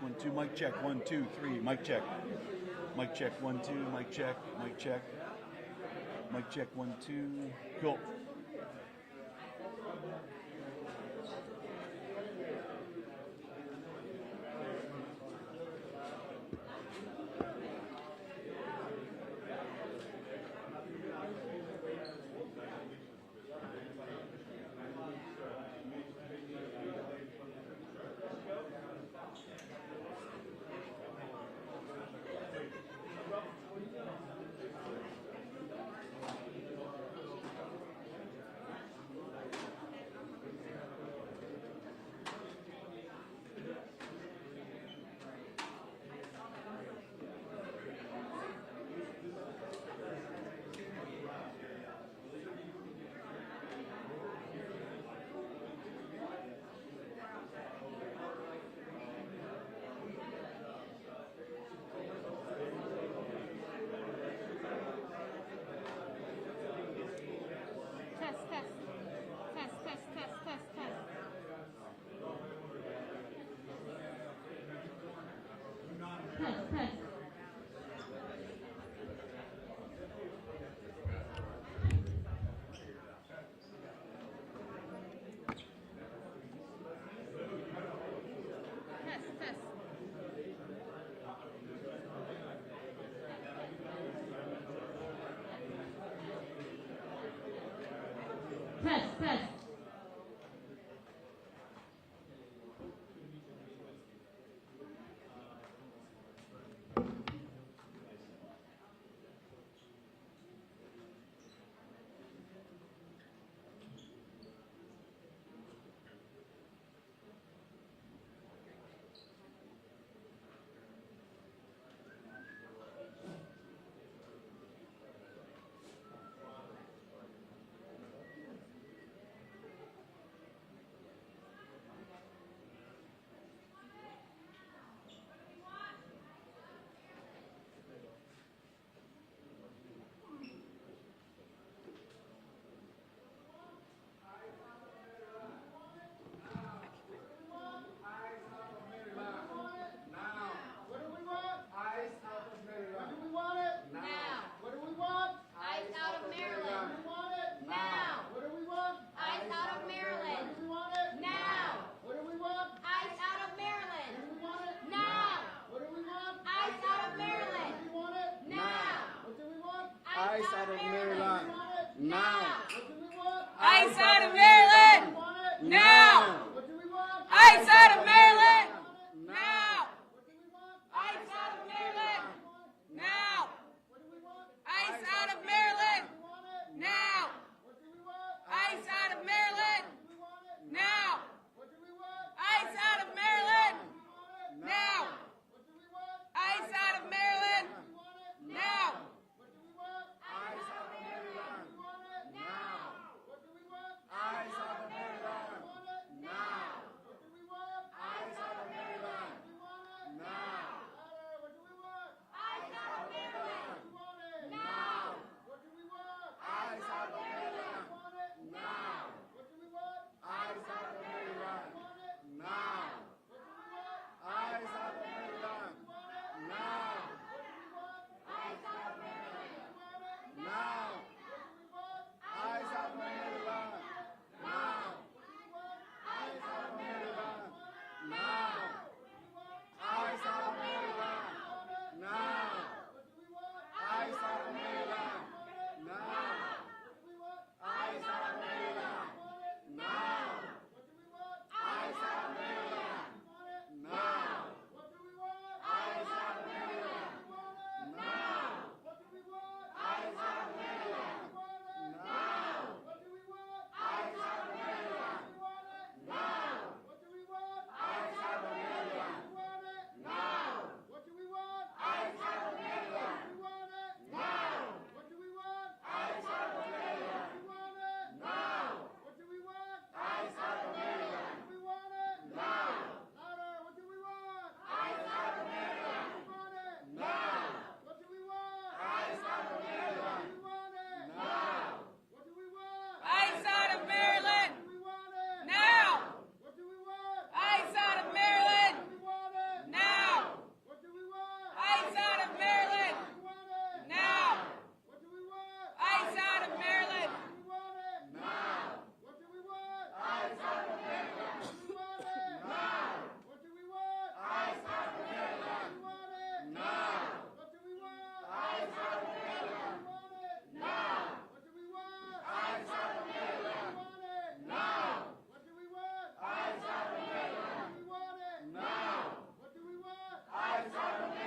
1, 2, mic check, 1, 2, 3, mic check. Mic check, 1, 2, mic check, mic check. Mic check, 1, 2, go. Test. Ice out of Maryland. Now. Ice out of Maryland. Now. What do we want? Ice out of Maryland. Now. What do we want? Ice out of Maryland. Now. What do we want? Ice out of Maryland. Now. What do we want? Ice out of Maryland. Do we want it? Now. What do we want? Ice out of Maryland. Now. What do we want? Ice out of Maryland. We want it? Now. What do we want? Ice out of Maryland. We want it? Now. What do we want? Ice out of Maryland. We want it? Now. What do we want? out of Maryland. Now. What do we want? ICE out of Maryland. We want it. Now. What do we want? ICE out of Maryland. We want it. Now. What do we want? ICE out of Maryland. We want it. Now. What do we want? ICE out of Maryland. We want it. Now. What do we want? ICE out of Maryland. We want it. Now. What do we want? ICE out of Maryland. We want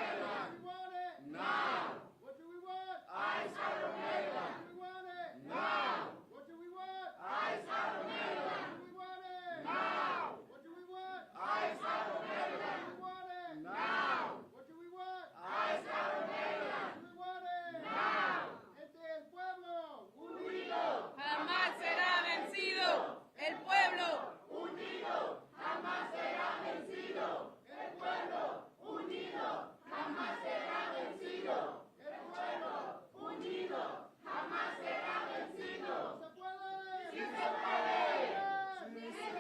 it. Now. What do we want? ICE out of Maryland. We want it. Now. What do we want? ICE out of Maryland. We want it. Now. What do we want? ICE out of Maryland. We want it. Now. What do we want? ICE out of Maryland. We want it. Now. What do we want? ICE out of Maryland. We want it. Now. Este es el pueblo unido. Jamás será vencido. El pueblo. Unido. Jamás será vencido. El pueblo unido. Jamás será vencido. El pueblo unido. Jamás será vencido. ¿Se puede? ¡Sí se puede! ¡Sí se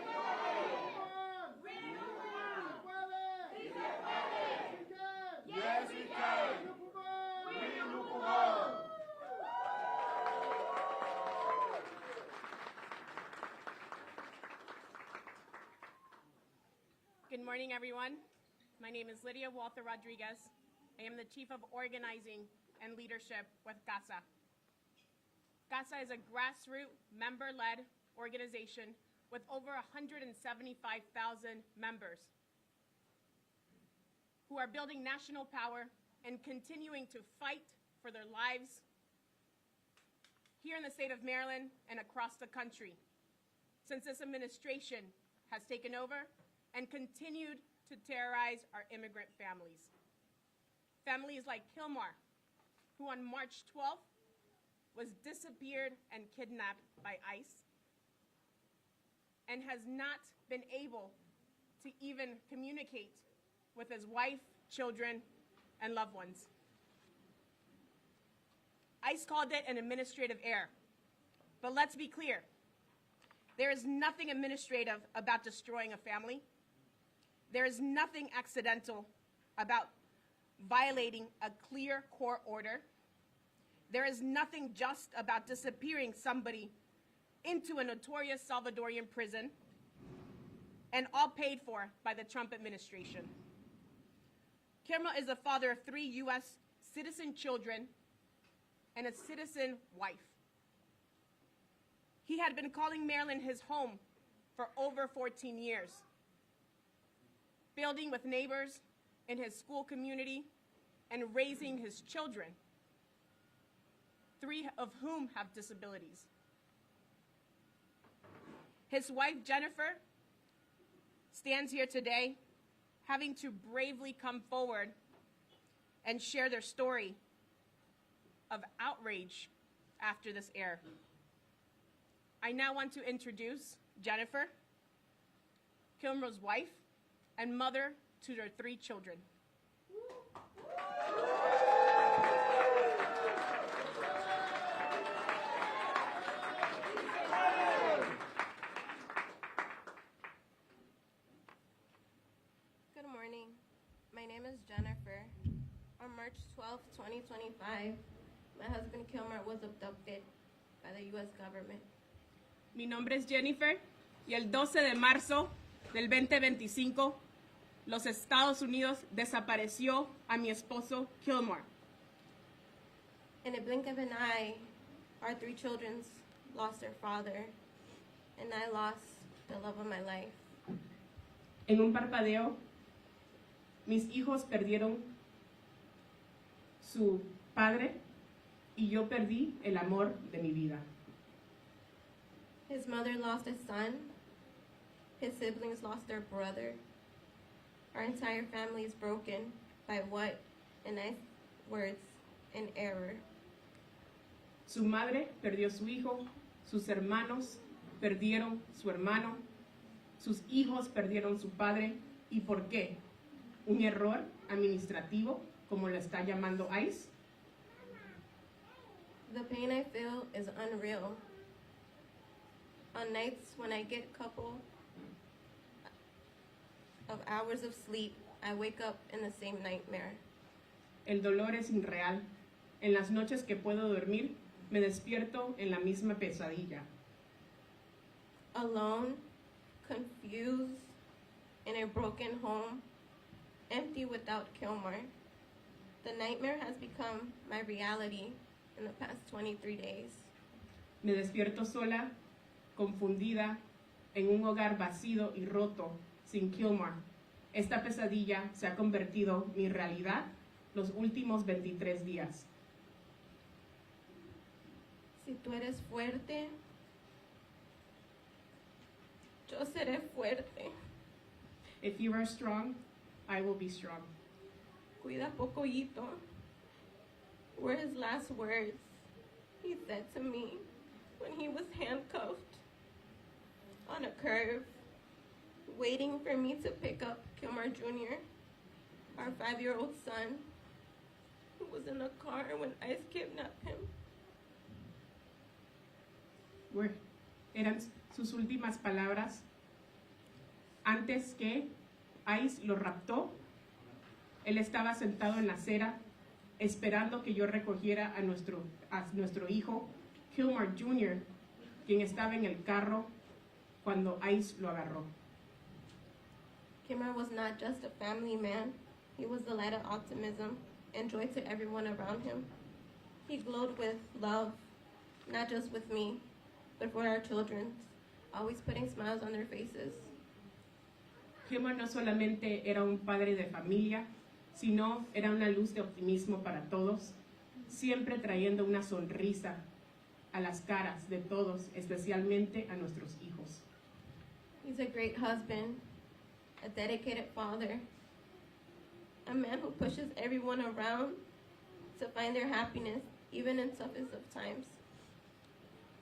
puede! ¿Se puede? ¡Sí se puede! Yes, we can! We look forward! Good morning, everyone. My name is Lydia Walter Rodriguez. I am the Chief of Organizing and Leadership with CASA. CASA is a grassroots, member-led organization with over 175,000 members who are building national power and continuing to fight for their lives here in the state of Maryland and across the country since this administration has taken over and continued to terrorize our immigrant families. Families like Kilmár, who on March 12th was disappeared and kidnapped by ICE and has not been able to even communicate with his wife, children, and loved ones. ICE called it an administrative error. But let's be clear, there is nothing administrative about destroying a family. There is nothing accidental about violating a clear court order. There is nothing just about disappearing somebody into a notorious Salvadorian prison, and all paid for by the Trump administration. Kilmár is the father of 3 U.S. citizen children and a citizen wife. He had been calling Maryland his home for over 14 years, building with neighbors in his school community and raising his children, 3 of whom have disabilities. His wife, Jennifer, stands here today having to bravely come forward and share their story of outrage after this error. I now want to introduce Jennifer, Kilmár's wife and mother to their 3 children. Good morning. My name is Jennifer. On March 12, 2025, my husband Kilmár was abducted by the U.S. government. Mi nombre es Jennifer y el 12 de marzo del 2025, los Estados Unidos desapareció a mi esposo Kilmár. In a blink of an eye, our 3 children lost their father, and I lost the love of my life. En un parpadeo, mis hijos perdieron su padre y yo perdí el amor de mi vida. His mother lost a son. His siblings lost their brother. Our entire family is broken by what, in nice words, an error. Su madre perdió su hijo, sus hermanos perdieron su hermano, sus hijos perdieron su padre. ¿Y por qué? ¿Un error administrativo, como lo está llamando ICE? The pain I feel is unreal. On nights when I get a couple of hours of sleep, I wake up in the same nightmare. El dolor es irreal. En las noches que puedo dormir, me despierto en la misma pesadilla. Alone, confused, in a broken home, empty without Kilmár. The nightmare has become my reality in the past 23 days. Me despierto sola, confundida, en un hogar vacío y roto, sin Kilmár. Esta pesadilla se ha convertido en mi realidad los últimos 23 días. Si tú eres fuerte, yo seré fuerte. If you are strong, I will be strong. Cuida pocoyito were his last words he said to me when he was handcuffed on a curve, waiting for me to pick up Kilmár Jr., our 5-year-old son, who was in a car when ICE kidnapped him. Eran sus últimas palabras antes que ICE lo raptó. Él estaba sentado en la acera esperando que yo recogiera a nuestro hijo, Kilmár Jr., quien estaba en el carro cuando ICE lo agarró. Kilmár was not just a family man. He was the light of optimism and joy to everyone around him. He glowed with love, not just with me, but for our children, always putting smiles on their faces. Kilmár no solamente era un padre de familia, sino era una luz de optimismo para todos, siempre trayendo una sonrisa a las caras de todos, especialmente a nuestros hijos. He's a great husband, a dedicated father, a man who pushes everyone around to find their happiness, even in toughest of times.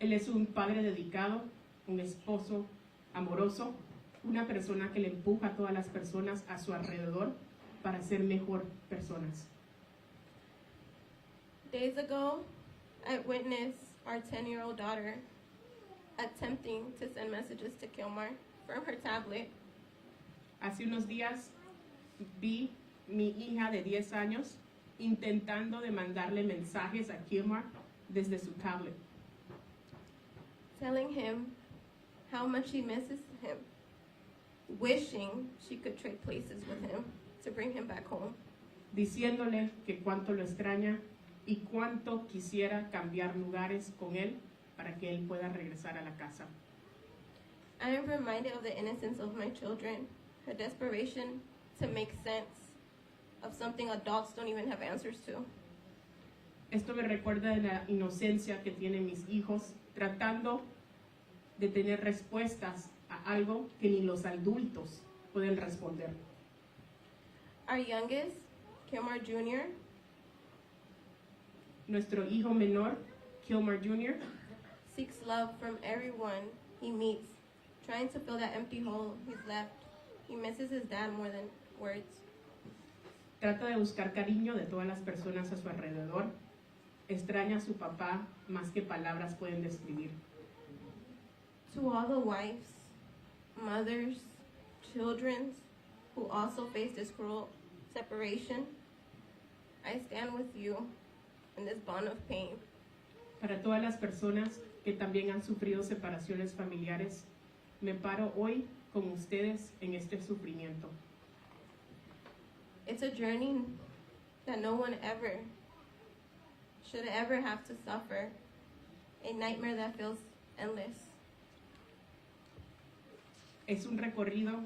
Él es un padre dedicado, un esposo amoroso, una persona que le empuja a todas las personas a su alrededor para ser mejor personas. Days ago, I witnessed our 10-year-old daughter attempting to send messages to Kilmár from her tablet. Hace unos días vi mi hija de 10 años intentando de mandarle mensajes a Kilmár desde su tablet, telling him how much she misses him, wishing she could trade places with him to bring him back home. diciéndole que cuánto lo extraña y cuánto quisiera cambiar lugares con él para que él pueda regresar a la casa. I am reminded of the innocence of my children, her desperation to make sense of something adults don't even have answers to. Esto me recuerda de la inocencia que tienen mis hijos tratando de tener respuestas a algo que ni los adultos pueden responder. Our youngest, Kilmár Jr., Nuestro hijo menor, Kilmár Jr., seeks love from everyone he meets, trying to fill that empty hole he's left. He misses his dad more than words. trata de buscar cariño de todas las personas a su alrededor, extraña a su papá más que palabras pueden describir. To all the wives, mothers, children who also face this cruel separation, I stand with you in this bond of pain. Para todas las personas que también han sufrido separaciones familiares, me paro hoy con ustedes en este sufrimiento. It's a journey that no one ever should ever have to suffer, a nightmare that feels endless. Es un recorrido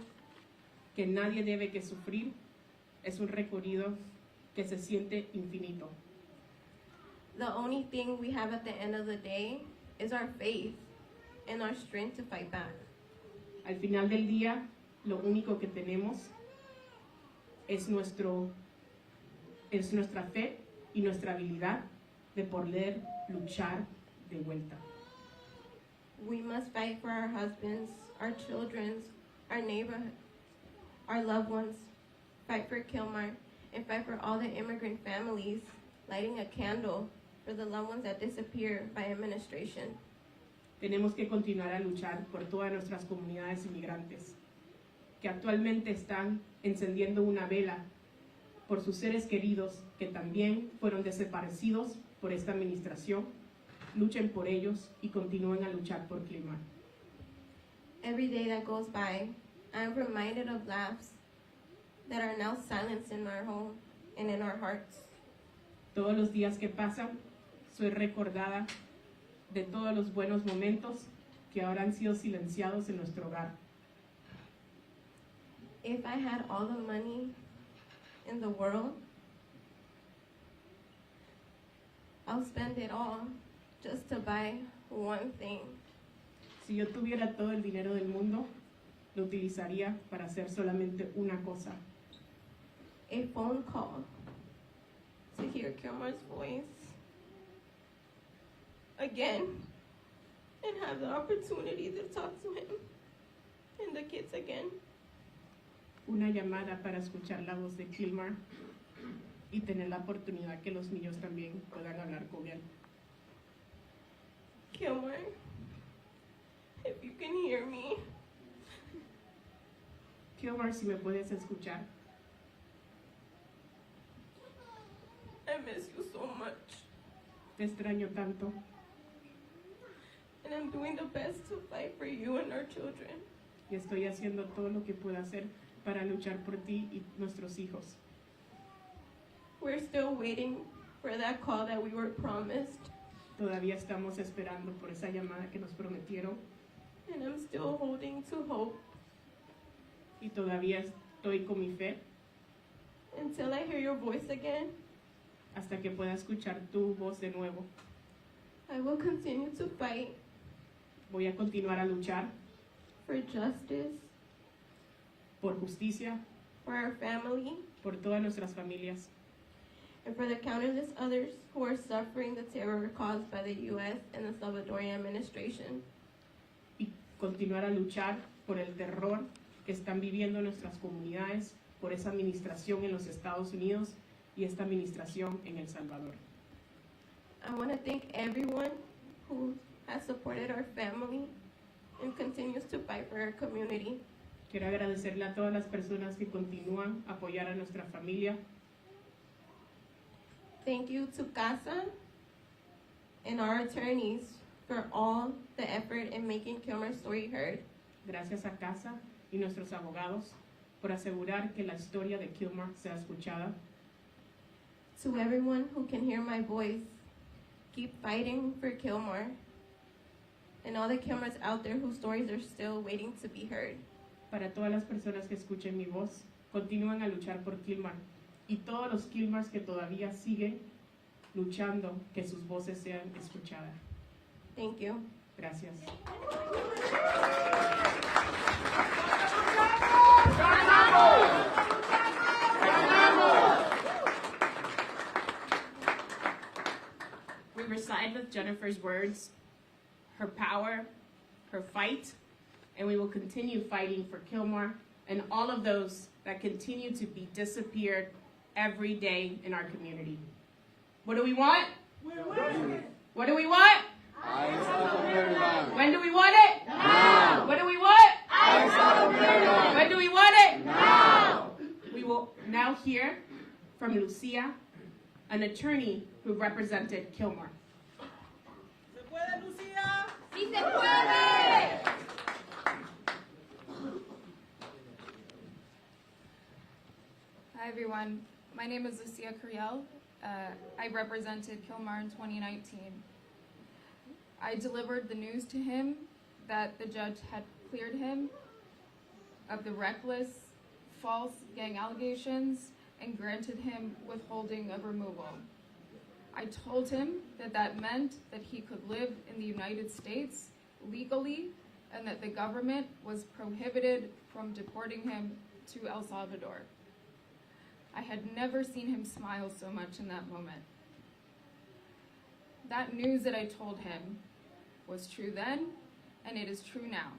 que nadie debe que sufrir, es un recorrido que se siente infinito. The only thing we have at the end of the day is our faith and our strength to fight back. Al final del día, lo único que tenemos es nuestra fe y nuestra habilidad de poder luchar de vuelta. We must fight for our husbands, our children, our neighborhood, our loved ones, fight for Kilmár, and fight for all the immigrant families, lighting a candle for the loved ones that disappear by administration. Tenemos que continuar a luchar por todas nuestras comunidades inmigrantes que actualmente están encendiendo una vela por sus seres queridos que también fueron desaparecidos por esta administración. Luchen por ellos y continúen a luchar por Kilmár. Every day that goes by, I'm reminded of laughs that are now silenced in our home and in our hearts. Todos los días que pasan, soy recordada de todos los buenos momentos que ahora han sido silenciados en nuestro hogar. If I had all the money in the world, I'll spend it all just to buy one thing. Si yo tuviera todo el dinero del mundo, lo utilizaría para hacer solamente una cosa. A phone call to hear Kilmár's voice again and have the opportunity to talk to him and the kids again. Una llamada para escuchar la voz de Kilmár y tener la oportunidad que los niños también puedan hablar con él. Kilmár, if you can hear me, Kilmár, si me puedes escuchar, I miss you so much. te extraño tanto And I'm doing the best to fight for you and our children. y estoy haciendo todo lo que pueda hacer para luchar por ti y nuestros hijos. We're still waiting for that call that we were promised. Todavía estamos esperando por esa llamada que nos prometieron And I'm still holding to hope y todavía estoy con mi fe until I hear your voice again. hasta que pueda escuchar tu voz de nuevo. I will continue to fight Voy a continuar a luchar for justice, por justicia, for our family, por todas nuestras familias and for the countless others who are suffering the terror caused by the U.S. and the Salvadorian administration. y continuar a luchar por el terror que están viviendo nuestras comunidades, por esa administración en los Estados Unidos y esta administración en El Salvador. I want to thank everyone who has supported our family and continues to fight for our community. Quiero agradecerle a todas las personas que continúan a apoyar a nuestra familia. Thank you to CASA and our attorneys for all the effort in making Kilmár's story heard. Gracias a CASA y nuestros abogados por asegurar que la historia de Kilmár sea escuchada. To everyone who can hear my voice, keep fighting for Kilmár and all the Kilmárs out there whose stories are still waiting to be heard. Para todas las personas que escuchen mi voz, continúen a luchar por Kilmár y todos los Kilmárs que todavía siguen luchando que sus voces sean escuchadas. Thank you. Gracias. We reside with Jennifer's words, her power, her fight, and we will continue fighting for Kilmár and all of those that continue to be disappeared every day in our community. What do we want? What do we want? When do we want it? Now. What do we want? When do we want it? Now. We will now hear from Lucia, an attorney who represented Kilmár. ¿Se puede, Lucía? ¡Sí se puede! Hi everyone, my name is Lucia Curiel. I represented Kilmár in 2019. I delivered the news to him that the judge had cleared him of the reckless, false gang allegations and granted him withholding of removal. I told him that that meant that he could live in the United States legally and that the government was prohibited from deporting him to El Salvador. I had never seen him smile so much in that moment. That news that I told him was true then, and it is true now.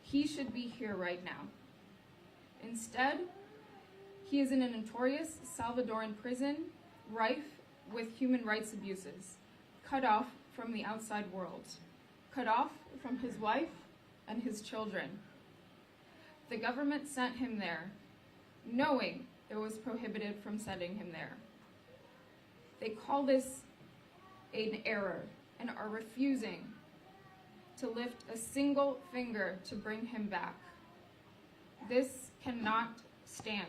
He should be here right now. Instead, he is in a notorious Salvadoran prison, rife with human rights abuses, cut off from the outside world, cut off from his wife and his children. The government sent him there knowing it was prohibited from sending him there. They call this an error and are refusing to lift a single finger to bring him back. This cannot stand.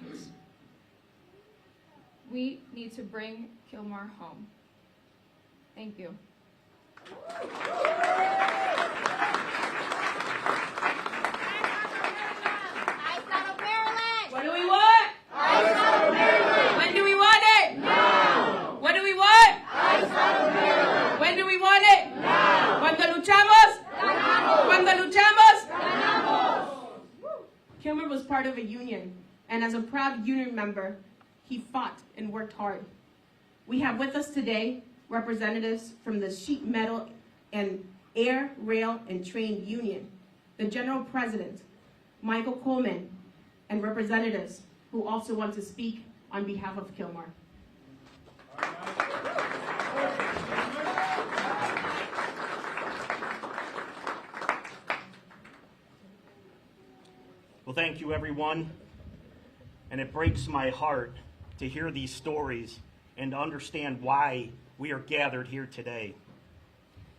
We need to bring Kilmár home. Thank you. What do we want? Ice out of Maryland. When do we want it? Now. What do we want? Ice out of Maryland. When do we want it? Now. Cuando luchamos? Ganamos. Cuando luchamos? Ganamos. Kilmár was part of a union, and as a proud union member, he fought and worked hard. We have with us today representatives from the Sheet Metal and Air, Rail, and Train Union, the General President, Michael Coleman, and representatives who also want to speak on behalf of Kilmár. Well, thank you, everyone. And it breaks my heart to hear these stories and to understand why we are gathered here today.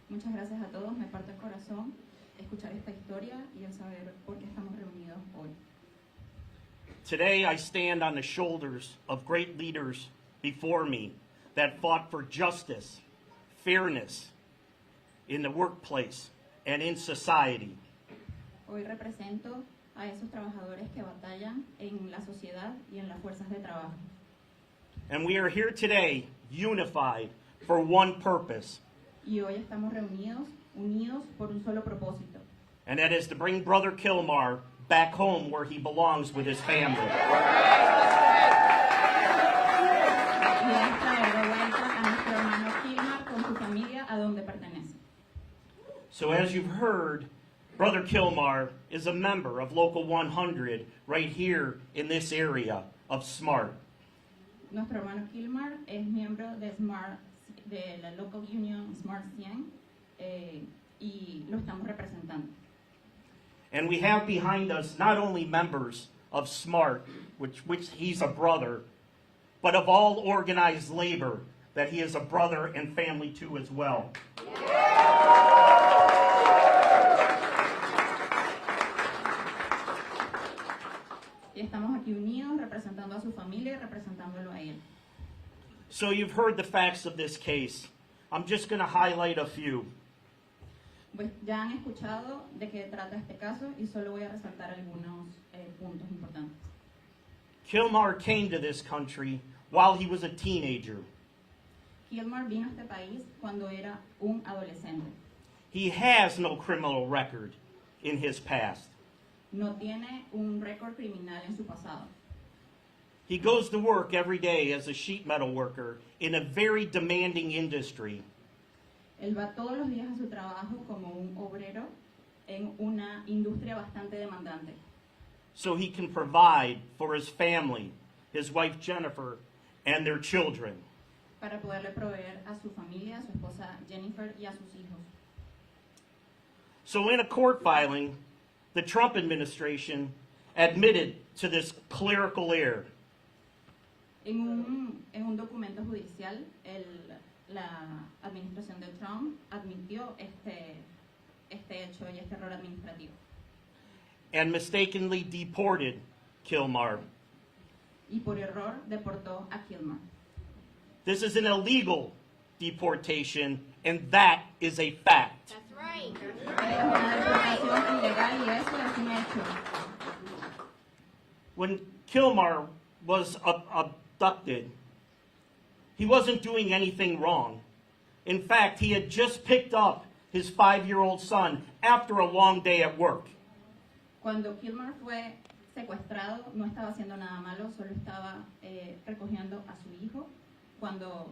Muchas gracias a todos. Me parte el corazón escuchar esta historia y el saber por qué estamos reunidos hoy. Today, I stand on the shoulders of great leaders before me that fought for justice, fairness in the workplace and in society. Hoy represento a esos trabajadores que batallan en la sociedad y en las fuerzas de trabajo. And we are here today, unified for one purpose, Y hoy estamos reunidos, unidos por un solo propósito. and that is to bring Brother Kilmár back home where he belongs with his family. Y es traer de vuelta a nuestro hermano Kilmár con su familia a donde pertenece. So as you've heard, Brother Kilmár is a member of Local 100 right here in this area of SMART. Nuestro hermano Kilmár es miembro de la Local Union Smart 100 y lo estamos representando. And we have behind us not only members of SMART, which he's a brother, but of all organized labor, that he is a brother and family to as well. Y estamos aquí unidos representando a su familia y representándolo a él. So you've heard the facts of this case. I'm just going to highlight a few. Pues ya han escuchado de qué trata este caso y solo voy a resaltar algunos puntos importantes. Kilmár came to this country while he was a teenager. Kilmár vino a este país cuando era un adolescente. He has no criminal record in his past. No tiene un récord criminal en su pasado. He goes to work every day as a sheet metal worker in a very demanding industry. Él va todos los días a su trabajo como un obrero en una industria bastante demandante. So he can provide for his family, his wife Jennifer, and their children. Para poderle proveer a su familia, a su esposa Jennifer y a sus hijos. So in a court filing, the Trump administration admitted to this clerical error. En un documento judicial, la administración de Trump admitió este hecho y este error administrativo. And mistakenly deported Kilmár. Y por error deportó a Kilmár. This is an illegal deportation, and that is a fact. That's right. Es una deportación ilegal y eso es un hecho. When Kilmár was abducted, he wasn't doing anything wrong. In fact, he had just picked up his 5-year-old son after a long day at work. Cuando Kilmár fue secuestrado, no estaba haciendo nada malo, solo estaba recogiendo a su hijo cuando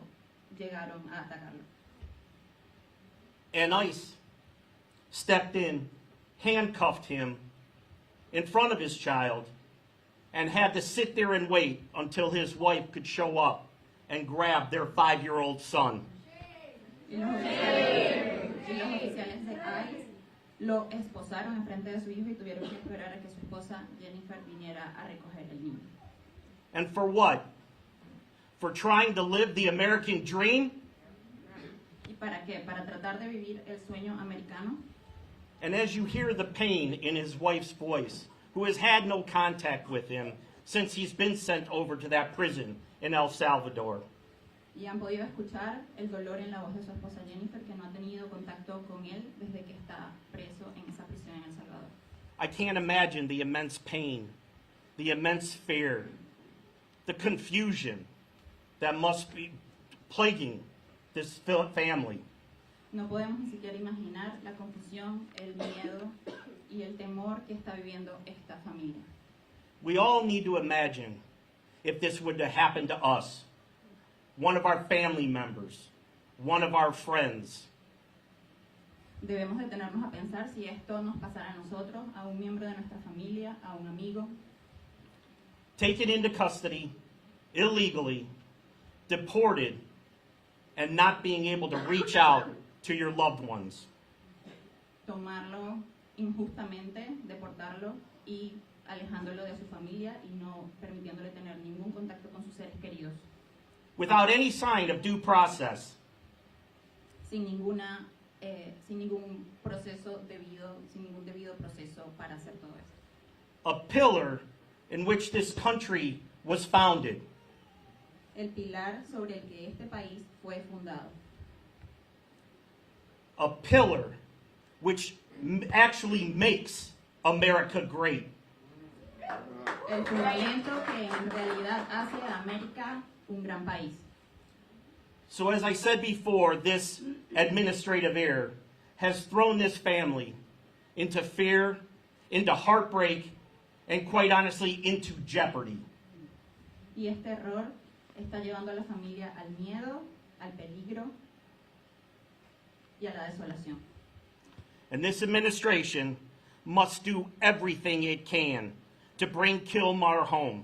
llegaron a atacarlo. And ICE stepped in, handcuffed him in front of his child, and had to sit there and wait until his wife could show up and grab their 5-year-old son. Y los oficiales de ICE lo esposaron enfrente de su hijo y tuvieron que esperar a que su esposa Jennifer viniera a recoger el niño. And for what? For trying to live the American dream? ¿Y para qué? Para tratar de vivir el sueño americano. And as you hear the pain in his wife's voice, who has had no contact with him since he's been sent over to that prison in El Salvador. Y han podido escuchar el dolor en la voz de su esposa Jennifer, que no ha tenido contacto con él desde que está preso en esa prisión en El Salvador. I can't imagine the immense pain, the immense fear, the confusion that must be plaguing this family. No podemos ni siquiera imaginar la confusión, el miedo y el temor que está viviendo esta familia. We all need to imagine if this would have happened to us, one of our family members, one of our friends. Debemos detenernos a pensar si esto nos pasara a nosotros, a un miembro de nuestra familia, a un amigo. Taken into custody, illegally, deported, and not being able to reach out to your loved ones. Tomarlo injustamente, deportarlo y alejándolo de su familia y no permitiéndole tener ningún contacto con sus seres queridos. Without any sign of due process. Sin ningún proceso debido, sin ningún debido proceso para hacer todo esto. A pillar in which this country was founded. El pilar sobre el que este país fue fundado. A pillar which actually makes America great. El fundamento que en realidad hace a América un gran país. So as I said before, this administrative error has thrown this family into fear, into heartbreak, and quite honestly, into jeopardy. Y este error está llevando a la familia al miedo, al peligro y a la desolación. And this administration must do everything it can to bring Kilmár home.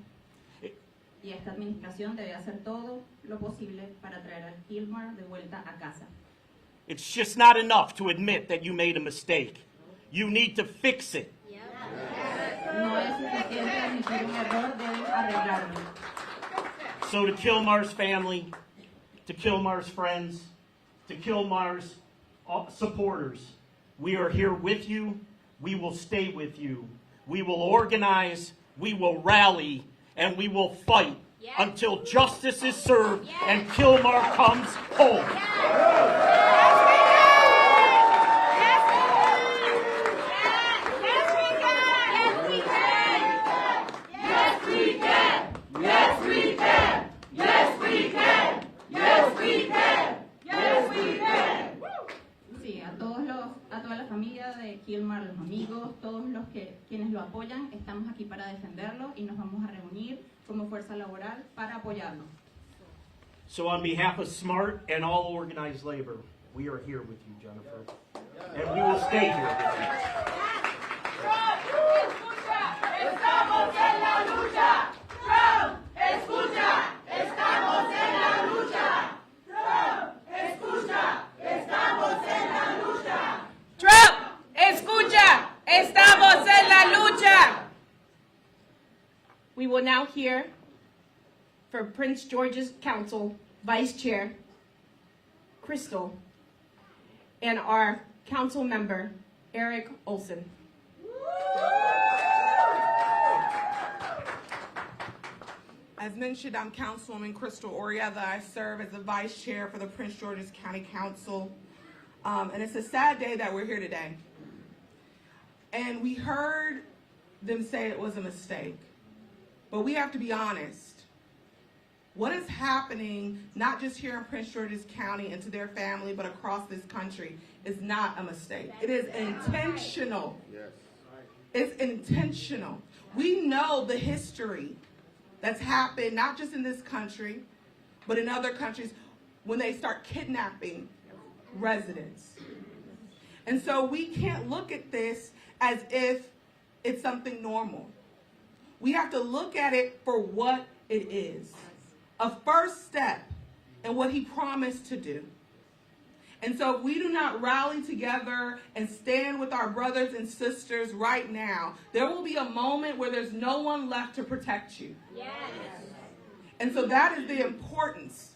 Y esta administración debe hacer todo lo posible para traer a Kilmár de vuelta a casa. It's just not enough to admit that you made a mistake. You need to fix it. No es suficiente admitir un error, deben arreglarlo. So to Kilmár's family, to Kilmár's friends, to Kilmár's supporters, we are here with you. We will stay with you. We will organize. We will rally. And we will fight until justice is served and Kilmár comes home. Sí, a toda la familia de Kilmár, los amigos, todos los quienes lo apoyan, estamos aquí para defenderlo y nos vamos a reunir como fuerza laboral para apoyarlo. So on behalf of SMART and all organized labor, we are here with you, Jennifer. And we will stay here with you. Estamos en la lucha. Trump, escucha. Estamos en la lucha. Trump, escucha. Estamos en la lucha. Trump, escucha, estamos en la lucha. We will now hear for Prince George's Council Vice Chair, Crystal, and our council member, Eric Olson. As mentioned, I'm Councilwoman Crystal Orietta. I serve as the Vice Chair for the Prince George's County Council. And it's a sad day that we're here today. And we heard them say it was a mistake. But we have to be honest. What is happening, not just here in Prince George's County and to their family, but across this country, is not a mistake. It is intentional. Yes. It's intentional. We know the history that's happened, not just in this country, but in other countries, when they start kidnapping residents. And so we can't look at this as if it's something normal. We have to look at it for what it is. A first step in what he promised to do. And so if we do not rally together and stand with our brothers and sisters right now, there will be a moment where there's no one left to protect you. Yes. And so that is the importance.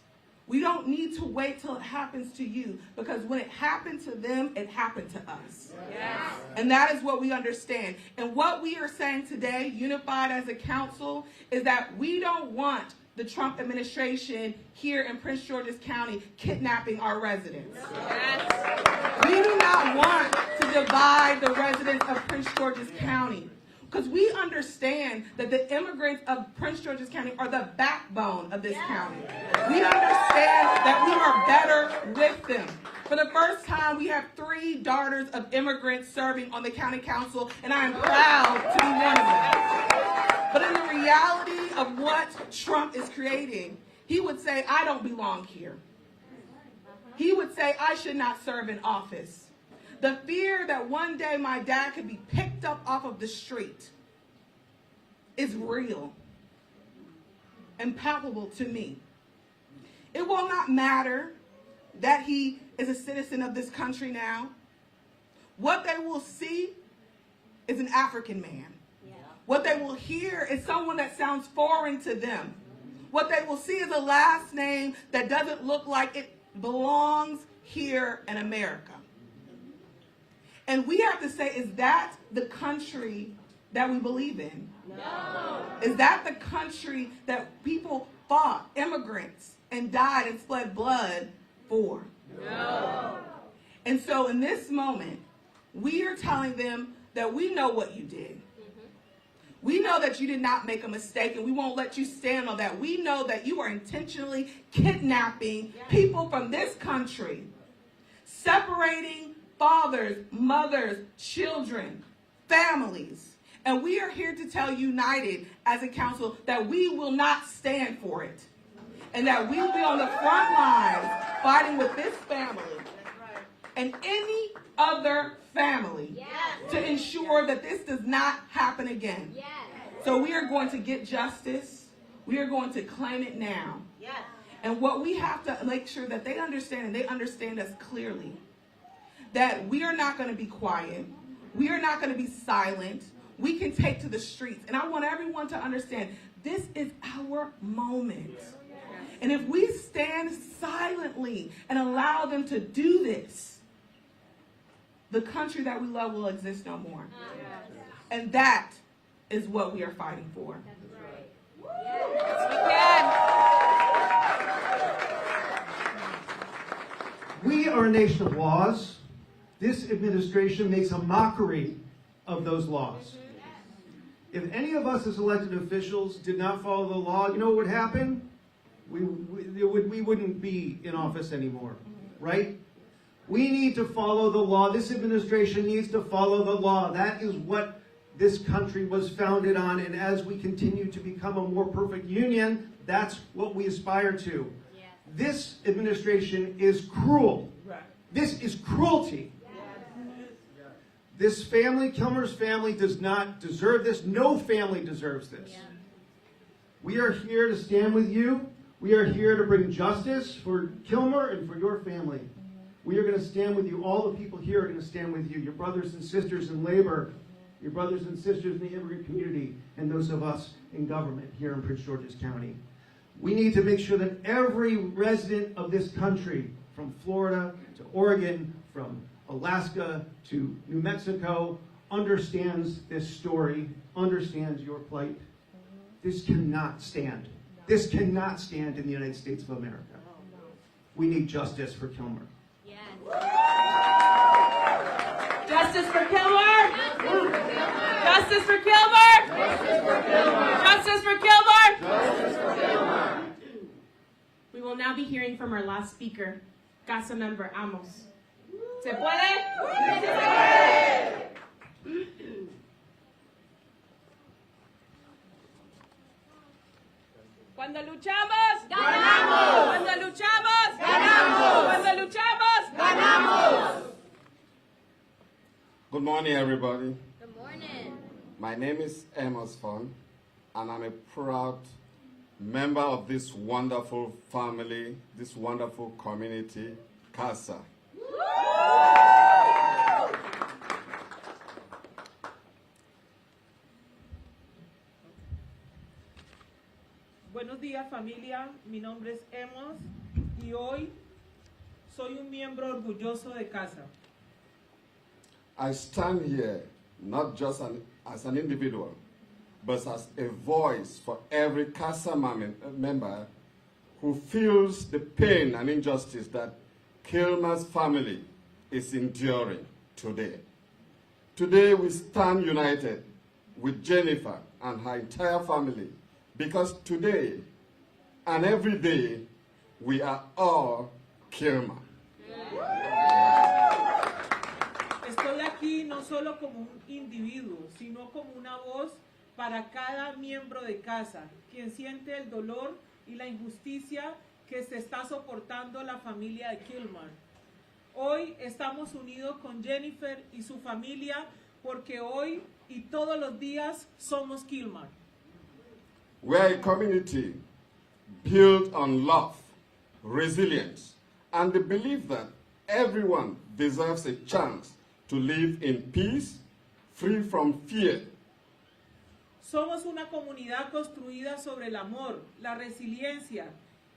We don't need to wait till it happens to you, because when it happened to them, it happened to us. Yes. And that is what we understand. And what we are saying today, unified as a council, is that we don't want the Trump administration here in Prince George's County kidnapping our residents. Yes. We do not want to divide the residents of Prince George's County, because we understand that the immigrants of Prince George's County are the backbone of this county. We understand that we are better with them. For the first time, we have 3 daughters of immigrants serving on the county council, and I am proud to be one of them. But in the reality of what Trump is creating, he would say, I don't belong here. He would say, I should not serve in office. The fear that one day my dad could be picked up off of the street is real and palpable to me. It will not matter that he is a citizen of this country now. What they will see is an African man. What they will hear is someone that sounds foreign to them. What they will see is a last name that doesn't look like it belongs here in America. And we have to say, is that the country that we believe in? No. Is that the country that people fought, immigrants, and died and spilled blood for? No. And so in this moment, we are telling them that we know what you did. We know that you did not make a mistake, and we won't let you stand on that. We know that you are intentionally kidnapping people from this country, separating fathers, mothers, children, families. And we are here to tell united as a council that we will not stand for it. And that we will be on the front lines fighting with this family and any other family to ensure that this does not happen again. So we are going to get justice. We are going to claim it now. And what we have to make sure that they understand, and they understand us clearly, that we are not going to be quiet. We are not going to be silent. We can take to the streets. And I want everyone to understand, this is our moment. And if we stand silently and allow them to do this, the country that we love will exist no more. And that is what we are fighting for. We are a nation of laws. This administration makes a mockery of those laws. If any of us as elected officials did not follow the law, you know what would happen? We wouldn't be in office anymore, right? We need to follow the law. This administration needs to follow the law. That is what this country was founded on, and as we continue to become a more perfect union, that's what we aspire to. Yeah. This administration is cruel. Right. This is cruelty. Yeah. This family, Kilmar's family, does not deserve this. No family deserves this. Yeah. We are here to stand with you. We are here to bring justice for Kilmar and for your family. We are going to stand with you. All the people here are going to stand with you. Your brothers and sisters in labor, your brothers and sisters in the immigrant community, and those of us in government here in Prince George's County. We need to make sure that every resident of this country, from Florida to Oregon, from Alaska to New Mexico, understands this story, understands your plight. This cannot stand. This cannot stand in the United States of America. We need justice for Kilmar. Justice for Kilmar! Justice for Kilmar! Justice for Kilmar! Justice for Kilmar! We will now be hearing from our last speaker, Casa Member Amos. ¿Se puede? Cuando luchamos, ganamos. Cuando luchamos, ganamos. Cuando luchamos, ganamos. Good morning, everybody. Good morning. My name is Amos Fon, and I'm a proud member of this wonderful family, this wonderful community, CASA. Buenos días, familia. Mi nombre es Emos y hoy soy un miembro orgulloso de casa. I stand here not just as an individual, but as a voice for every CASA member who feels the pain and injustice that Kilmár's family is enduring today. Today we stand united with Jennifer and her entire family because today and every day we are all Kilmár. Estoy aquí no solo como un individuo, sino como una voz para cada miembro de casa, quien siente el dolor y la injusticia que se está soportando la familia de Kilmár. Hoy estamos unidos con Jennifer y su familia porque hoy y todos los días somos Kilmár. We are a community built on love, resilience, and the belief that everyone deserves a chance to live in peace, free from fear. Somos una comunidad construida sobre el amor, la resiliencia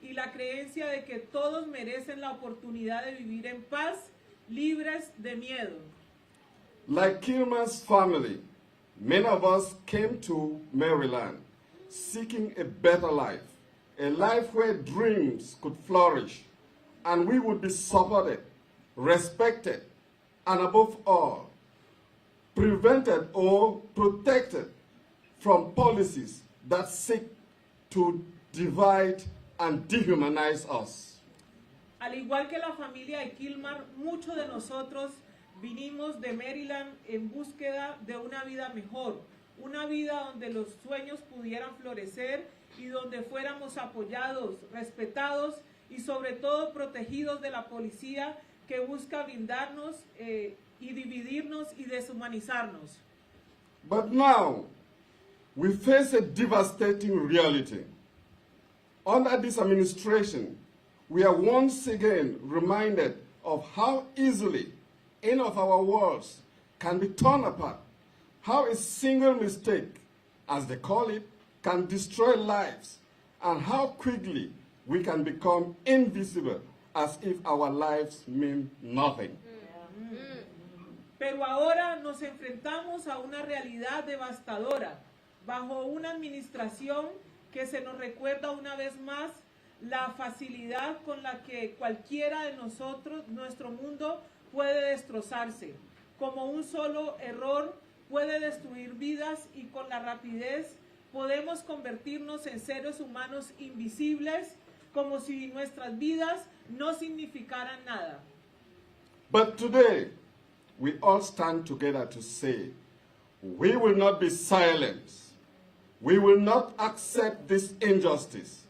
y la creencia de que todos merecen la oportunidad de vivir en paz, libres de miedo. Like Kilmár's family, many of us came to Maryland seeking a better life, a life where dreams could flourish, and we would be supported, respected, and above all, prevented or protected from policies that seek to divide and dehumanize us. Al igual que la familia de Kilmár, muchos de nosotros vinimos de Maryland en búsqueda de una vida mejor, una vida donde los sueños pudieran florecer y donde fuéramos apoyados, respetados y sobre todo protegidos de la policía que busca blindarnos y dividirnos y deshumanizarnos. But now, we face a devastating reality. Under this administration, we are once again reminded of how easily any of our worlds can be torn apart, how a single mistake, as they call it, can destroy lives, and how quickly we can become invisible as if our lives mean nothing. Pero ahora nos enfrentamos a una realidad devastadora, bajo una administración que se nos recuerda una vez más la facilidad con la que cualquiera de nosotros, nuestro mundo, puede destrozarse. Como un solo error puede destruir vidas y con la rapidez podemos convertirnos en seres humanos invisibles, como si nuestras vidas no significaran nada. But today, we all stand together to say, we will not be silent. We will not accept this injustice.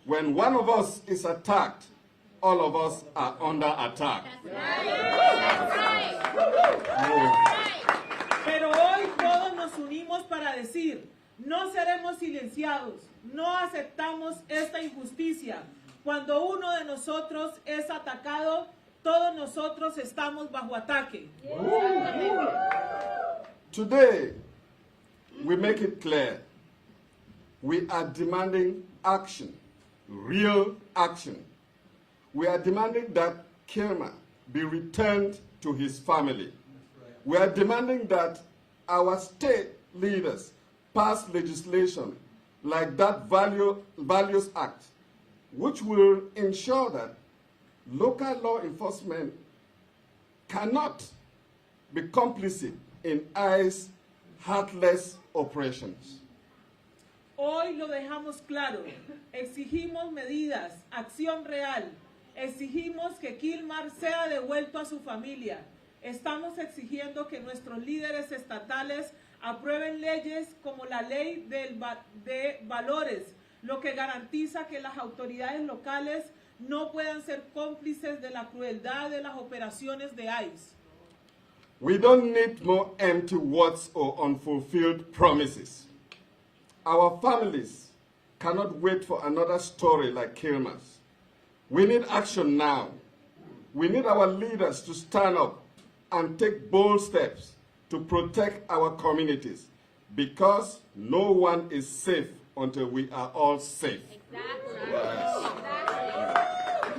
When one of us is attacked, all of us are under attack. Pero hoy todos nos unimos para decir, no seremos silenciados, no aceptamos esta injusticia. Cuando uno de nosotros es atacado, todos nosotros estamos bajo ataque. Today, we make it clear. We are demanding action, real action. We are demanding that Kilmár be returned to his family. We are demanding that our state leaders pass legislation like that Values Act, which will ensure that local law enforcement cannot be complicit in ICE heartless operations. Hoy lo dejamos claro, exigimos medidas, acción real, exigimos que Kilmár sea devuelto a su familia. Estamos exigiendo que nuestros líderes estatales aprueben leyes como la ley de valores, lo que garantiza que las autoridades locales no puedan ser cómplices de la crueldad de las operaciones de ICE. We don't need more empty words or unfulfilled promises. Our families cannot wait for another story like Kilmár's. We need action now. We need our leaders to stand up and take bold steps to protect our communities because no one is safe until we are all safe.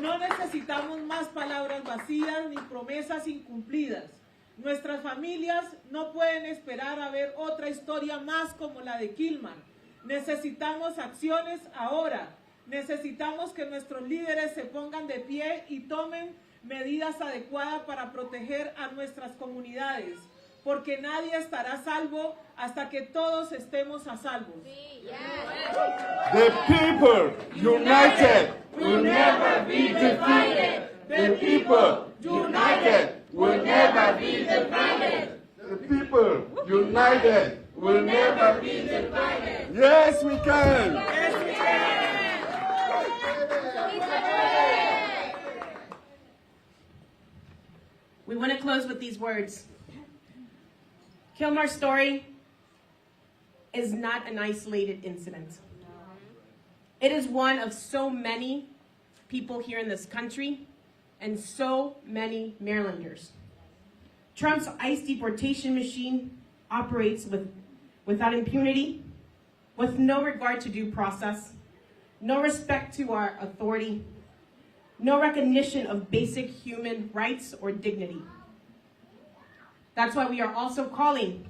No necesitamos más palabras vacías ni promesas incumplidas. Nuestras familias no pueden esperar a ver otra historia más como la de Kilmár. Necesitamos acciones ahora. Necesitamos que nuestros líderes se pongan de pie y tomen medidas adecuadas para proteger a nuestras comunidades, porque nadie estará a salvo hasta que todos estemos a salvo. The people united will never be divided. The people united will never be divided. The people united will never be divided. Yes, we can. Yes, we can. We want to close with these words. Kilmar's story is not an isolated incident. It is one of so many people here in this country and so many Marylanders. Trump's ICE deportation machine operates without impunity, with no regard to due process, no respect to our authority, no recognition of basic human rights or dignity. That's why we are also calling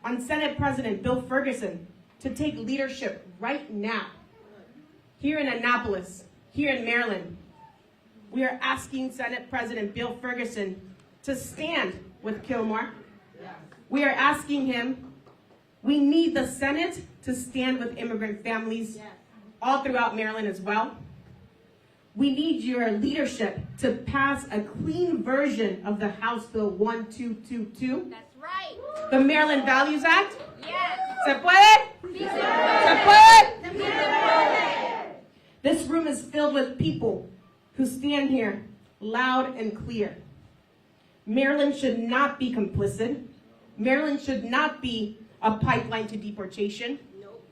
on Senate President Bill Ferguson to take leadership right now. Here in Annapolis, here in Maryland, we are asking Senate President Bill Ferguson to stand with Kilmár. We are asking him, we need the Senate to stand with immigrant families all throughout Maryland as well. We need your leadership to pass a clean version of the House Bill 1222. That's right. The Maryland Values Act. Yes. ¿Se puede? Sí, ¿Se puede? Se puede. This room is filled with people who stand here loud and clear. Maryland should not be complicit. Maryland should not be a pipeline to deportation. Nope.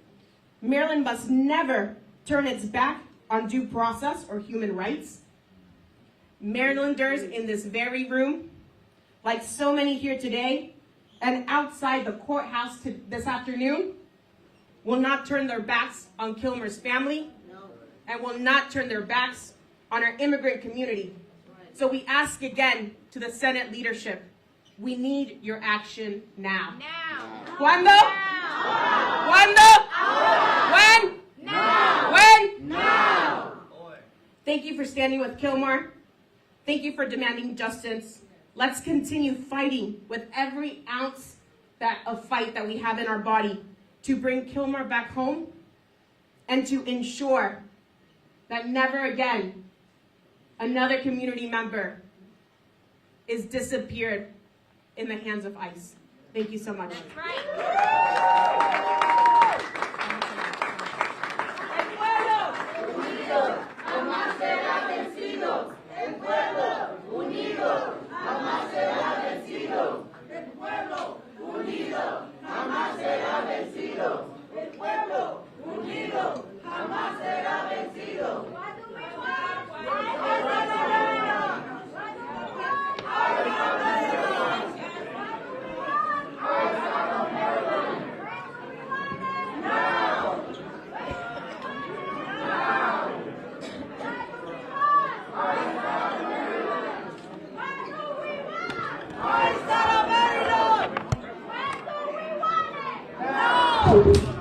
Maryland must never turn its back on due process or human rights. Marylanders in this very room, like so many here today and outside the courthouse this afternoon, will not turn their backs on Kilmar's family and will not turn their backs on our immigrant community. So we ask again to the Senate leadership, we need your action now. Now. ¿Cuándo? Now. ¿Cuándo? Ahora. When? Now. When? Now. Thank you for standing with Kilmár. Thank you for demanding justice. Let's continue fighting with every ounce of fight that we have in our body to bring Kilmár back home and to ensure that never again another community member is disappeared in the hands of ICE. Thank you so much. That's right. Jamás será vencido. El pueblo unido jamás será vencido. El pueblo unido jamás será vencido. El pueblo unido jamás será vencido. No!